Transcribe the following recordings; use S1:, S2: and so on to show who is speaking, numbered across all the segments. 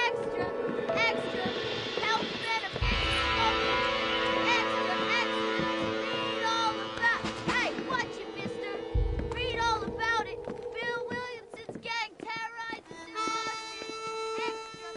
S1: Extra! Extra! Help benefits! Extra! Extra! Read all about... Hey, watch it, mister! Read all about it! Bill Williamson's gang terrorizes New York City! Extra!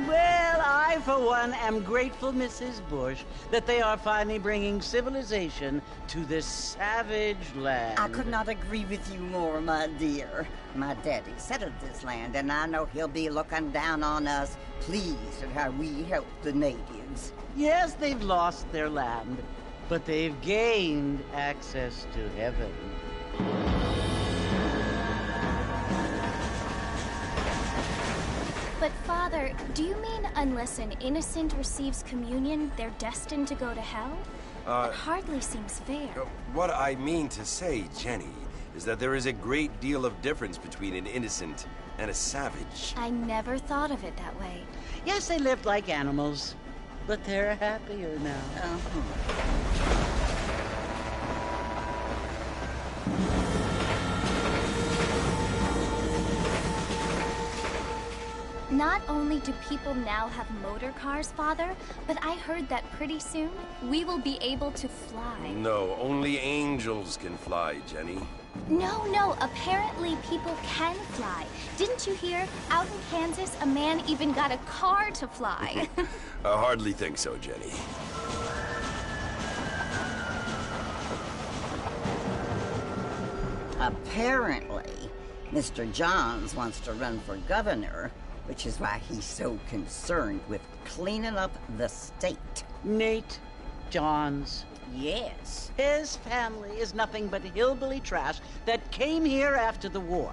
S2: Well, I, for one, am grateful, Mrs. Bush, that they are finally bringing civilization to this savage land.
S3: I could not agree with you more, my dear. My daddy settled this land, and I know he'll be looking down on us, pleased at how we helped the natives.
S2: Yes, they've lost their land, but they've gained access to heaven.
S4: But Father, do you mean unless an innocent receives communion, they're destined to go to hell? That hardly seems fair.
S5: What I mean to say, Jenny, is that there is a great deal of difference between an innocent and a savage.
S4: I never thought of it that way.
S2: Yes, they lived like animals, but they're happier now.
S4: Not only do people now have motor cars, Father, but I heard that pretty soon we will be able to fly.
S5: No, only angels can fly, Jenny.
S4: No, apparently people can fly. Didn't you hear? Out in Kansas, a man even got a car to fly.
S5: I hardly think so, Jenny.
S3: Apparently, Mr. Johns wants to run for governor, which is why he's so concerned with cleaning up the state.
S2: Nate Johns.
S3: Yes.
S2: His family is nothing but hillbilly trash that came here after the war.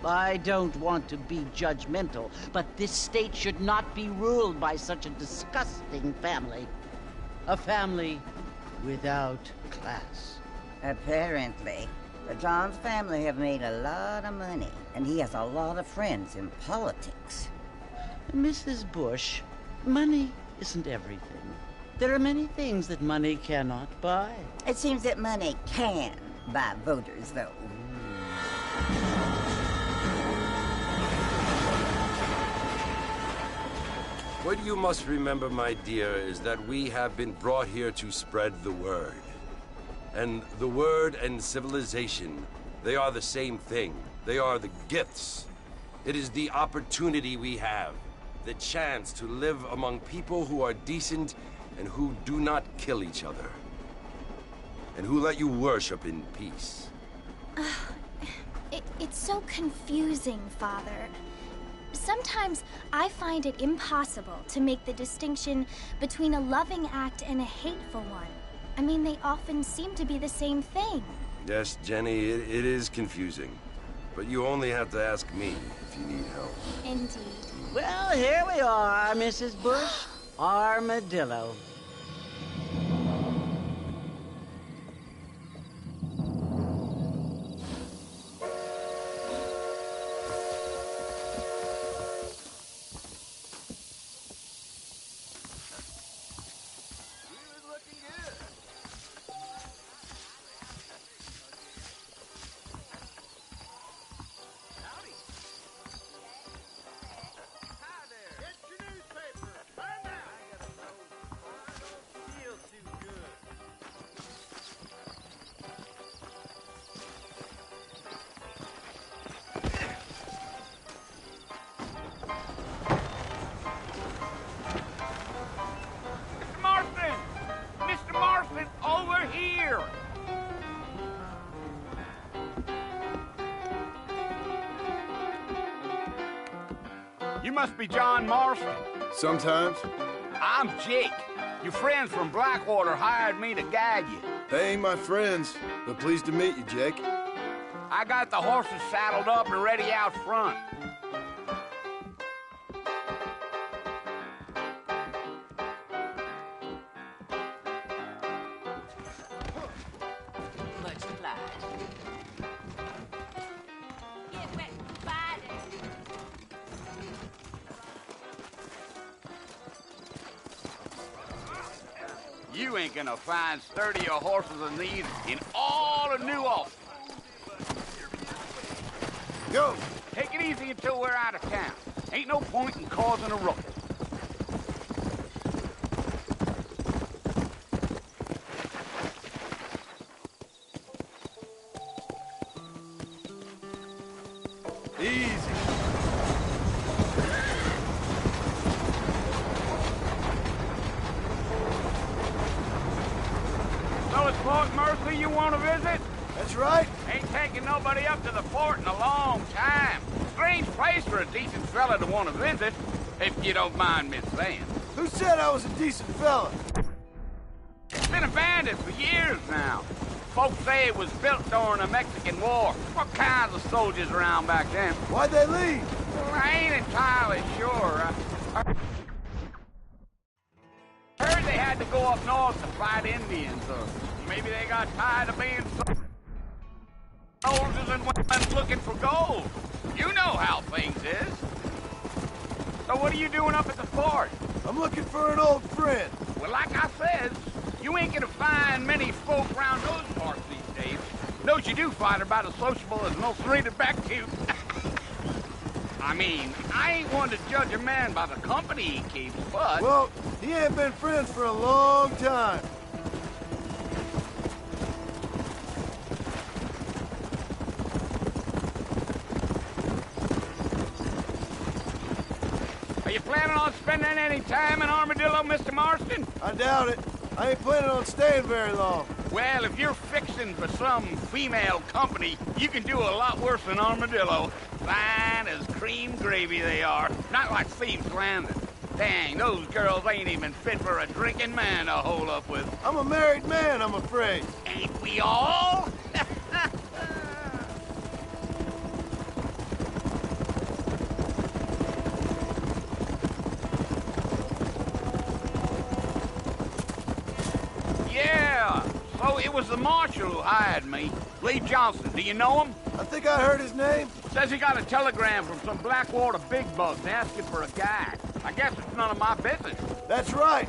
S2: I don't want to be judgmental, but this state should not be ruled by such a disgusting family. A family without class.
S3: Apparently. The Johns family have made a lot of money, and he has a lot of friends in politics.
S2: Mrs. Bush, money isn't everything. There are many things that money cannot buy.
S3: It seems that money can buy voters, though.
S5: What you must remember, my dear, is that we have been brought here to spread the word. And the word and civilization, they are the same thing. They are the gifts. It is the opportunity we have, the chance to live among people who are decent and who do not kill each other, and who let you worship in peace.
S4: It's so confusing, Father. Sometimes I find it impossible to make the distinction between a loving act and a hateful one. I mean, they often seem to be the same thing.
S5: Yes, Jenny, it is confusing. But you only have to ask me if you need help.
S4: Indeed.
S2: Well, here we are, Mrs. Bush. Armadillo.
S6: You must be John Marston.
S7: Sometimes.
S6: I'm Jake. Your friends from Blackwater hired me to guide you.
S7: They ain't my friends, but pleased to meet you, Jake.
S6: I got the horses saddled up and ready out front.
S2: Much obliged.
S1: Get back, spider.
S6: You ain't gonna find sturdier horses than these in all of New Ulster.
S7: Go!
S6: Take it easy until we're out of town. Ain't no point in causing a ruckus.
S7: Easy.
S6: So it's Fort Mercy you want to visit?
S7: That's right.
S6: Ain't taking nobody up to the fort in a long time. Strange place for a decent fella to want to visit, if you don't mind me saying.
S7: Who said I was a decent fella?
S6: It's been abandoned for years now. Folks say it was built during the Mexican War. What kinds of soldiers around back then?
S7: Why'd they leave?
S6: Well, I ain't entirely sure. I heard they had to go up north to fight Indians, or maybe they got tired of being soldiers and went looking for gold. You know how things is. So what are you doing up at the fort?
S7: I'm looking for an old friend.
S6: Well, like I said, you ain't gonna find many folk around those parts these days. Those you do find are about as sociable as no serrated back to. I mean, I ain't one to judge a man by the company he keeps, but...
S7: Well, he ain't been friends for a long time.
S6: Are you planning on spending any time in Armadillo, Mr. Marston?
S7: I doubt it. I ain't planning on staying very long.
S6: Well, if you're fixing for some female company, you can do a lot worse than Armadillo. Fine as cream gravy they are. Not like Thieves Landing. Dang, those girls ain't even fit for a drinking man to hole up with.
S7: I'm a married man, I'm afraid.
S6: Ain't we all? Yeah, so it was the marshal who hired me. Lee Johnson, do you know him?
S7: I think I heard his name.
S6: Says he got a telegram from some Blackwater big bugs asking for a guide. I guess it's none of my business.
S7: That's right.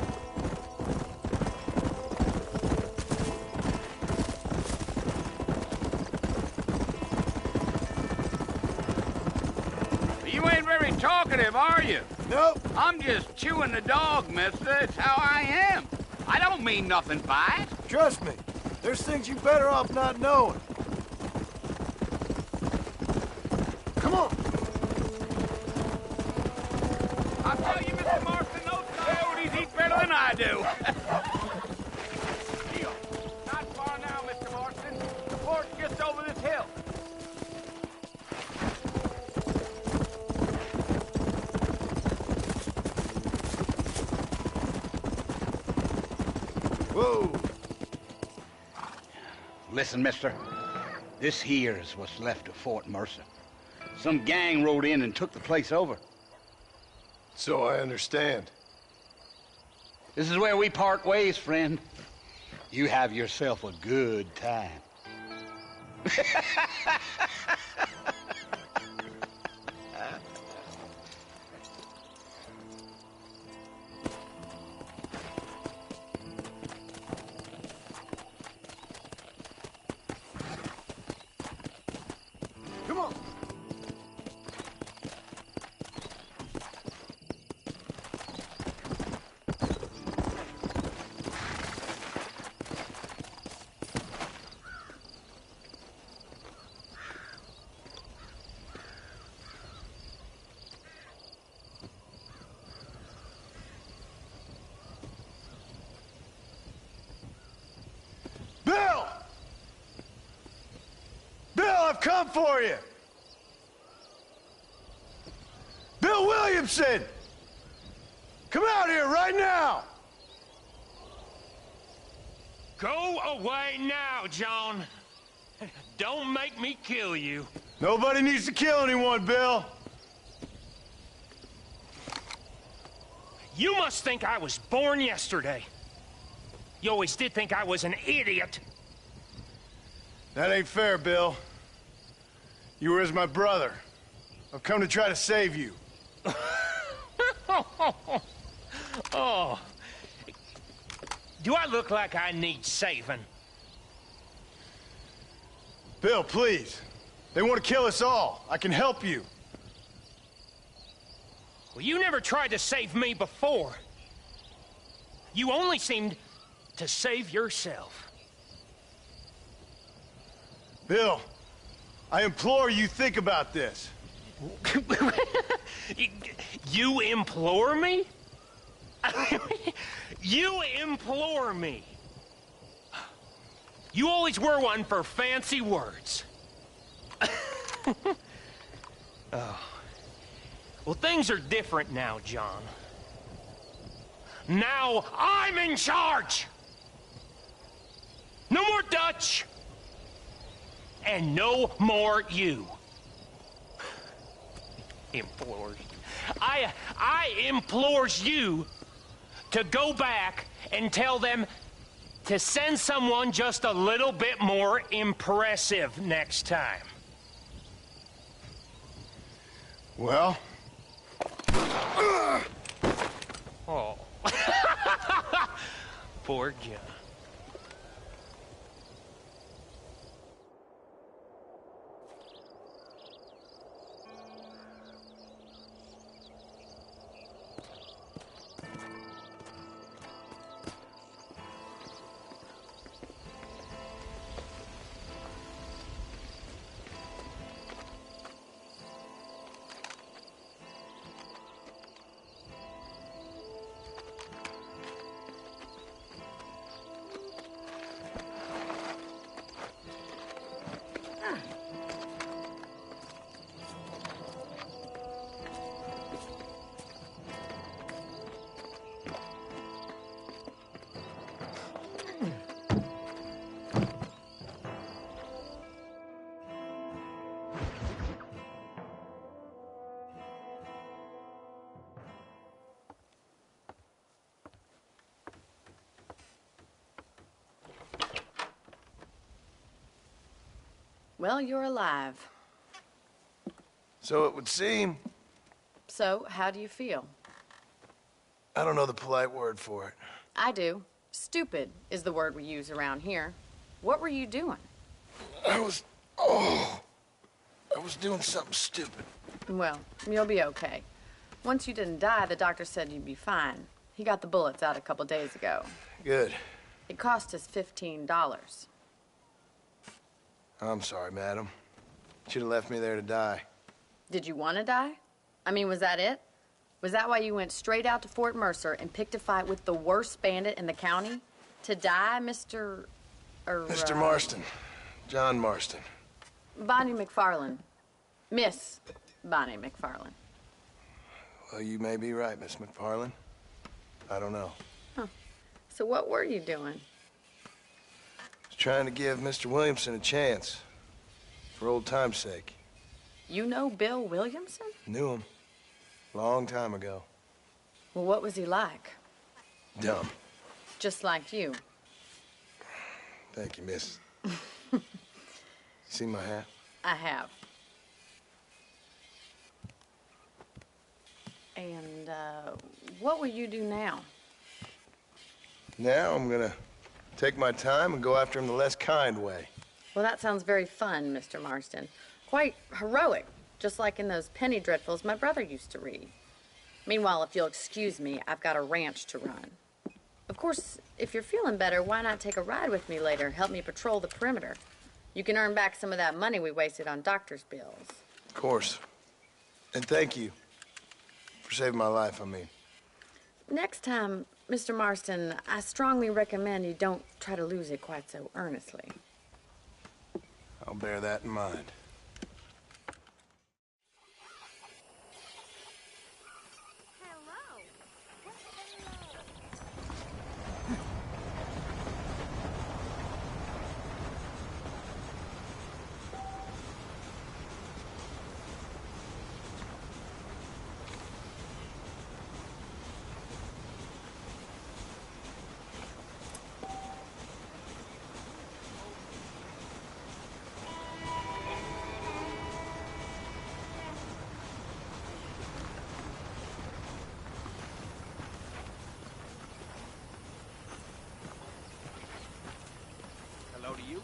S6: You ain't very talkative, are you?
S7: Nope.
S6: I'm just chewing the dog, mister. It's how I am. I don't mean nothing by it.
S7: Trust me. There's things you better off not knowing. Come on.
S6: I'll tell you, Mr. Marston, those coyotes eat better than I do. Deal. Not far now, Mr. Marston. The fort's just over this hill.
S7: Whoa.
S6: Listen, mister. This here is what's left of Fort Mercer. Some gang rode in and took the place over.
S7: So I understand.
S8: This is where we part ways, friend. You have yourself a good time.
S7: Come on. Bill! Bill, I've come for you! Bill Williamson! Come out here right now!
S9: Go away now, John. Don't make me kill you.
S7: Nobody needs to kill anyone, Bill.
S9: You must think I was born yesterday. You always did think I was an idiot.
S7: That ain't fair, Bill. You were as my brother. I've come to try to save you.
S9: Oh. Do I look like I need saving?
S7: Bill, please. They want to kill us all. I can help you.
S9: Well, you never tried to save me before. You only seemed to save yourself.
S7: Bill, I implore you think about this.
S9: You implore me? You implore me. You always were one for fancy words. Oh. Well, things are different now, John. Now I'm in charge! No more Dutch! And no more you. Implores. I implores you to go back and tell them to send someone just a little bit more impressive next time.
S7: Well?
S9: Oh. Poor John.
S10: Well, you're alive.
S7: So it would seem.
S10: So, how do you feel?
S7: I don't know the polite word for it.
S10: I do. Stupid is the word we use around here. What were you doing?
S7: I was doing something stupid.
S10: Well, you'll be okay. Once you didn't die, the doctor said you'd be fine. He got the bullets out a couple days ago.
S7: Good.
S10: It cost us $15.
S7: I'm sorry, madam. Should have left me there to die.
S10: Did you want to die? I mean, was that it? Was that why you went straight out to Fort Mercer and picked a fight with the worst bandit in the county? To die, Mr.
S7: Mr. Marston. John Marston.
S10: Bonnie McFarland. Miss Bonnie McFarland.
S7: Well, you may be right, Miss McFarland. I don't know.
S10: Huh. So what were you doing?
S7: I was trying to give Mr. Williamson a chance. For old time's sake.
S10: You know Bill Williamson?
S7: Knew him. Long time ago.
S10: Well, what was he like?
S7: Dumb.
S10: Just like you.
S7: Thank you, miss. You see my hat?
S10: I have. And, what will you do now?
S7: Now I'm gonna take my time and go after him the less kind way.
S10: Well, that sounds very fun, Mr. Marston. Quite heroic, just like in those penny dreadfuls my brother used to read. Meanwhile, if you'll excuse me, I've got a ranch to run. Of course, if you're feeling better, why not take a ride with me later? Help me patrol the perimeter. You can earn back some of that money we wasted on doctor's bills.
S7: Of course. And thank you for saving my life, I mean.
S10: Next time, Mr. Marston, I strongly recommend you don't try to lose it quite so earnestly.
S7: I'll bear that in mind.
S6: Hello to you.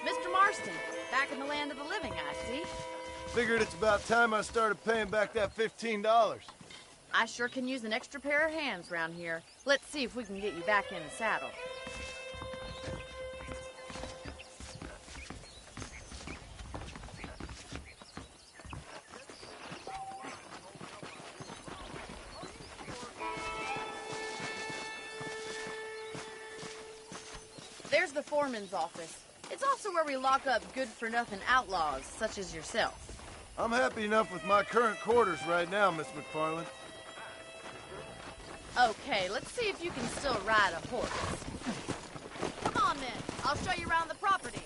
S10: Mr. Marston, back in the land of the living, I see.
S7: Figured it's about time I started paying back that $15.
S10: I sure can use an extra pair of hands around here. Let's see if we can get you back in the saddle. There's the foreman's office. It's also where we lock up good-for-nothing outlaws, such as yourself.
S7: I'm happy enough with my current quarters right now, Miss McFarland.
S10: Okay, let's see if you can still ride a horse. Come on, then. I'll show you around the property.